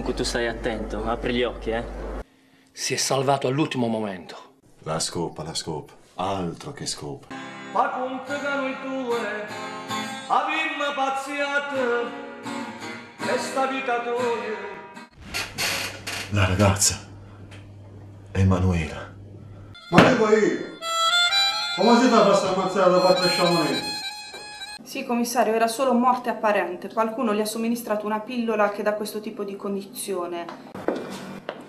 Comunque tu stai attento, apri gli occhi, eh. Si è salvato all'ultimo momento. La scopa, altro che scopa. Ma conta che noi due abbiamo pazziato questa vita tua. La ragazza, Emanuela. Ma dico io, come si fa a questa ammazzata da 4 sciamonette? Sì, commissario, era solo morte apparente. Qualcuno gli ha somministrato una pillola che dà questo tipo di condizione.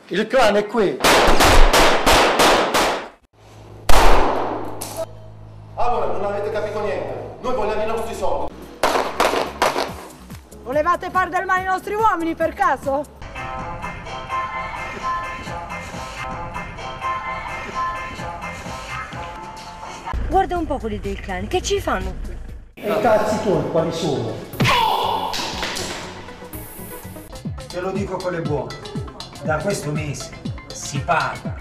Il clan è qui. Allora, non avete capito niente. Noi vogliamo i nostri soldi. Volevate far del male ai nostri uomini, per caso? Guarda un po' quelli del clan, che ci fanno qui? E i cazzi tuoi quali sono? Te lo dico con le buone. Da questo mese si paga.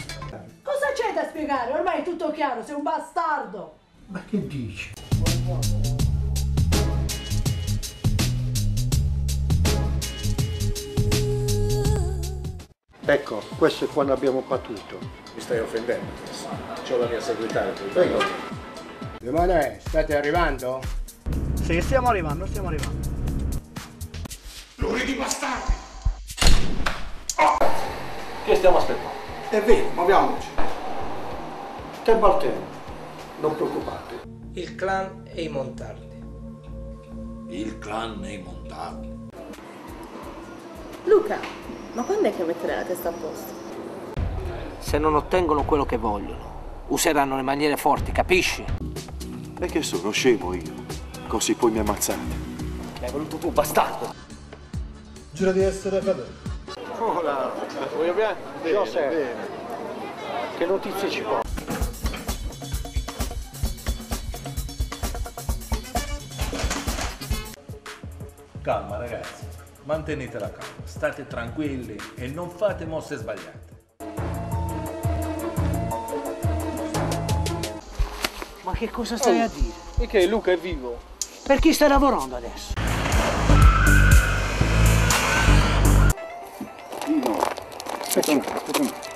Cosa c'è da spiegare? Ormai è tutto chiaro, sei un bastardo! Ma che dici? Ecco, questo è quando abbiamo pattuito. Mi stai offendendo adesso. C'ho la mia segretaria. Prego. Emanuele, state arrivando? Sì, stiamo arrivando. Luri di bastardi! Che stiamo aspettando? È vero, muoviamoci. Tempo al tempo, non preoccupate. Il clan e i montardi. Il clan nei montardi. Luca, ma quando è che metterai la testa a posto? Se non ottengono quello che vogliono, useranno le maniere forti, capisci? E che sono scemo io? Così poi mi ammazzate. L'hai voluto tu, bastardo! Giuro di essere fedele. Hola, voglio bene? Bene. Che notizie ci porta? Calma ragazzi, mantenete la calma, state tranquilli e non fate mosse sbagliate. Ma che cosa stai a dire? E che Luca è vivo? Per chi stai lavorando adesso? Aspetta.